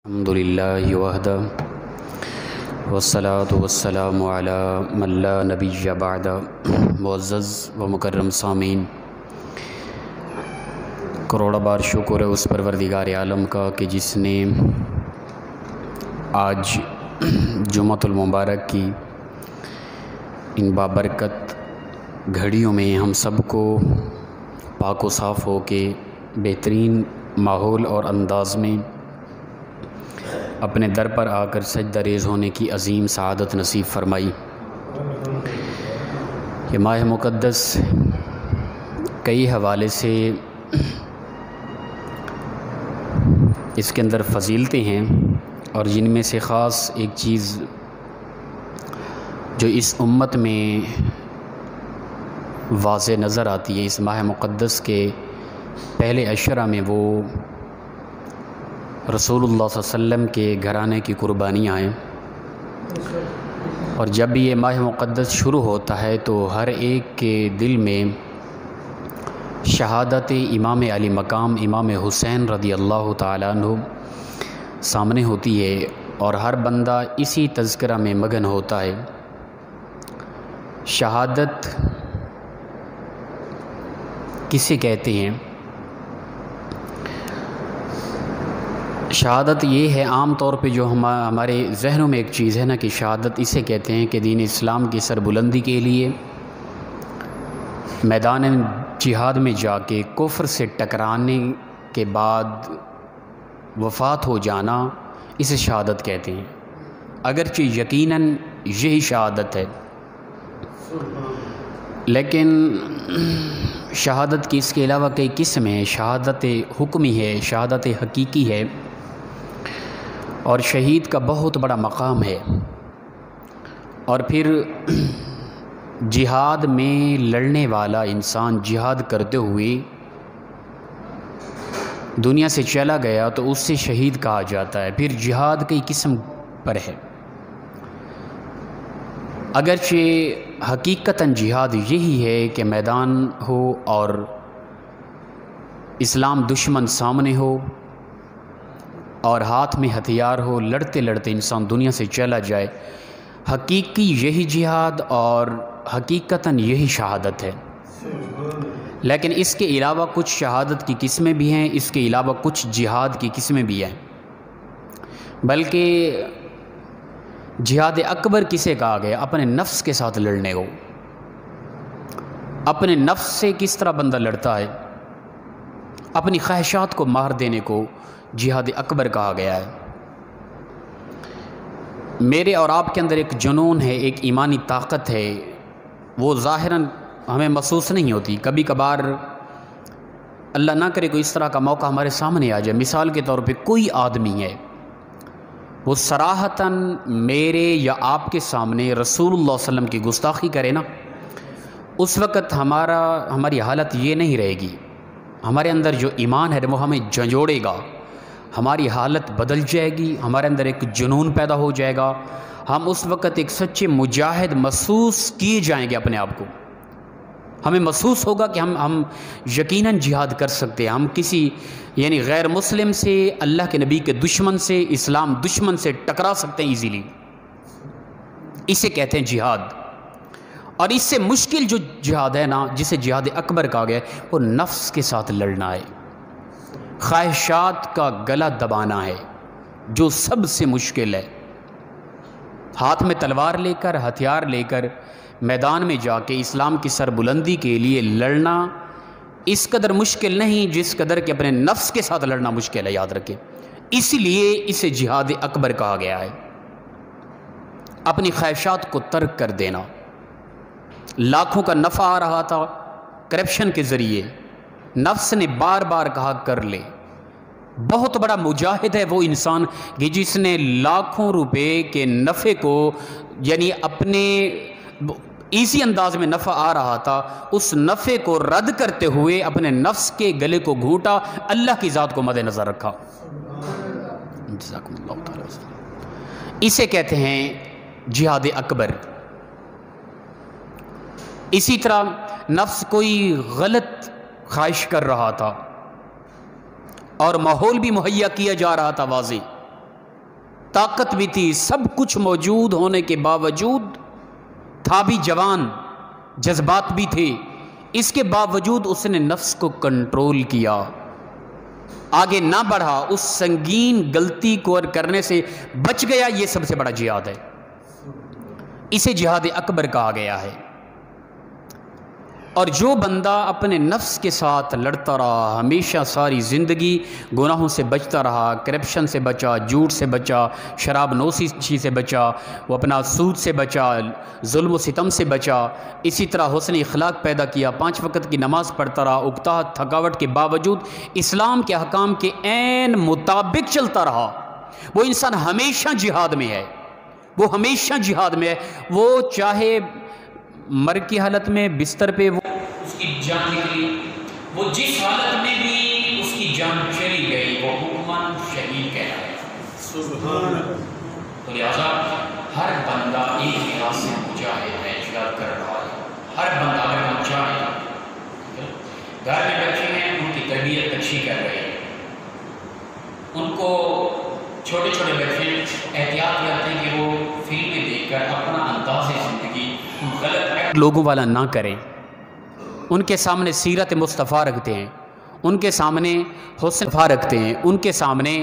الحمدللہ وحدہ والصلاة والسلام علی من لا نبی بعد۔ معزز و مکرم سامعین، کروڑا بار شکر ہے اس پروردگار عالم کا کہ جس نے آج جمعۃ المبارک کی ان بابرکت گھڑیوں میں ہم سب کو پاک و صاف ہو کے بہترین ماحول اور انداز میں اپنے در پر آ کر سجدہ ریز ہونے کی عظیم سعادت نصیب فرمائی۔ یہ ماہ مقدس کئی حوالے سے اس کے اندر فضیلتیں ہیں، اور جن میں سے خاص ایک چیز جو اس امت میں واضح نظر آتی ہے اس ماہ مقدس کے پہلے عشرہ میں، وہ رسول اللہ صلی اللہ علیہ وسلم کے گھرانے کی قربانیاں ہیں۔ اور جب بھی یہ ماہ مقدس شروع ہوتا ہے تو ہر ایک کے دل میں شہادت امام علی مقام امام حسین رضی اللہ تعالیٰ عنہ سامنے ہوتی ہے، اور ہر بندہ اسی تذکرہ میں مگن ہوتا ہے۔ شہادت کسے کہتے ہیں؟ شہادت یہ ہے عام طور پہ جو ہمارے ذہنوں میں ایک چیز ہے نا کہ شہادت اسے کہتے ہیں کہ دین اسلام کی سربلندی کے لیے میدان جہاد میں جا کے کفر سے ٹکرانے کے بعد وفات ہو جانا، اسے شہادت کہتے ہیں، اگرچہ یقیناً یہی شہادت ہے، لیکن شہادت کی اس کے علاوہ کئی قسم ہیں۔ شہادت حکمی ہے، شہادت حقیقی ہے، اور شہید کا بہت بڑا مقام ہے۔ اور پھر جہاد میں لڑنے والا انسان جہاد کرتے ہوئے دنیا سے چلا گیا تو اس سے شہید کہا جاتا ہے۔ پھر جہاد کئی قسم پر ہے، اگرچہ حقیقتاً جہاد یہی ہے کہ میدان ہو اور اسلام دشمن سامنے ہو اور ہاتھ میں ہتھیار ہو، لڑتے لڑتے انسان دنیا سے چلا جائے، حقیقی یہی جہاد اور حقیقتاً یہی شہادت ہے۔ لیکن اس کے علاوہ کچھ شہادت کی قسمیں بھی ہیں، اس کے علاوہ کچھ جہاد کی قسمیں بھی ہیں، بلکہ جہاد اکبر کسے کہا گیا؟ اپنے نفس کے ساتھ لڑنے کو۔ اپنے نفس سے کس طرح بندہ لڑتا ہے، اپنی خواہشات کو مار دینے کو جہاد اکبر کہا گیا ہے۔ میرے اور آپ کے اندر ایک جنون ہے، ایک ایمانی طاقت ہے، وہ ظاہراً ہمیں محسوس نہیں ہوتی۔ کبھی کبھار اللہ نہ کرے کوئی اس طرح کا موقع ہمارے سامنے آ جائے، مثال کے طور پہ کوئی آدمی ہے وہ صراحتاً میرے یا آپ کے سامنے رسول اللہ صلی اللہ علیہ وسلم کی گستاخی کرے نا، اس وقت ہماری حالت یہ نہیں رہے گی، ہمارے اندر جو ایمان ہے وہ ہمیں جھنجھوڑے گا، ہماری حالت بدل جائے گی، ہمارے اندر ایک جنون پیدا ہو جائے گا، ہم اس وقت ایک سچے مجاہد محسوس کیے جائیں گے اپنے آپ کو، ہمیں محسوس ہوگا کہ ہم یقیناً جہاد کر سکتے ہیں، ہم کسی یعنی غیر مسلم سے، اللہ کے نبی کے دشمن سے، اسلام دشمن سے ٹکرا سکتے ہیں ایزیلی۔ اسے کہتے ہیں جہاد۔ اور اس سے مشکل جو جہاد ہے نا، جسے جہاد اکبر کہا گیا ہے، وہ نفس کے ساتھ لڑنا ہے، خواہشات کا گلا دبانا ہے، جو سب سے مشکل ہے۔ ہاتھ میں تلوار لے کر، ہتھیار لے کر میدان میں جا کے اسلام کی سربلندی کے لیے لڑنا اس قدر مشکل نہیں جس قدر کہ اپنے نفس کے ساتھ لڑنا مشکل ہے، یاد رکھیں۔ اس لیے اسے جہاد اکبر کہا گیا ہے۔ اپنی خواہشات کو ترک کر دینا۔ لاکھوں کا نفع آ رہا تھا کرپشن کے ذریعے، نفس نے بار بار کہا کر لے۔ بہت بڑا مجاہد ہے وہ انسان کہ جس نے لاکھوں روپے کے نفع کو، یعنی اپنے ایزی انداز میں نفع آ رہا تھا، اس نفع کو رد کرتے ہوئے اپنے نفس کے گلے کو گھونٹا، اللہ کی ذات کو مد نظر رکھا۔ جزاکم اللہ تعالی۔ اسے کہتے ہیں جہاد اکبر۔ اسی طرح نفس کوئی غلط خواہش کر رہا تھا اور ماحول بھی مہیا کیا جا رہا تھا واضح، طاقت بھی تھی، سب کچھ موجود ہونے کے باوجود تھا بھی جوان، جذبات بھی تھے، اس کے باوجود اس نے نفس کو کنٹرول کیا، آگے نہ بڑھا، اس سنگین غلطی کو کرنے سے بچ گیا۔ یہ سب سے بڑا جہاد ہے، اسے جہاد اکبر کہا گیا ہے۔ اور جو بندہ اپنے نفس کے ساتھ لڑتا رہا، ہمیشہ ساری زندگی گناہوں سے بچتا رہا، کرپشن سے بچا، جھوٹ سے بچا، شراب نوشی سے بچا، وہ اپنا سود سے بچا، ظلم و ستم سے بچا، اسی طرح حسن اخلاق پیدا کیا، 5 وقت کی نماز پڑھتا رہا، اکتاہٹ تھکاوٹ کے باوجود اسلام کے احکام کے عین مطابق چلتا رہا، وہ انسان ہمیشہ جہاد میں ہے، وہ ہمیشہ جہاد میں ہے۔ وہ چاہے مر کی حالت میں بستر پہ وہ اس کی جان نکلی، وہ جس حالت میں بھی اس کی جان چلی گئی، وہ حکماً شہید کہلایا۔ سبحان اللہ۔ تو لہٰذا ہر بندہ ایک لحاظ سے مجاہد ہے، جہاد کر رہا ہے، ہر بندہ اگر ہم چاہیں، گھر میں بچے ہیں ان کی تربیت اچھی کر رہے ہیں، ان کو چھوٹے چھوٹے بچے احتیاط کرتے ہیں کہ وہ فلمیں دیکھ کر اپنا انداز زندگی غلط لوگوں والا نہ کریں، ان کے سامنے سیرت مصطفیٰ رکھتے ہیں، ان کے سامنے حسن رکھتے ہیں، ان کے سامنے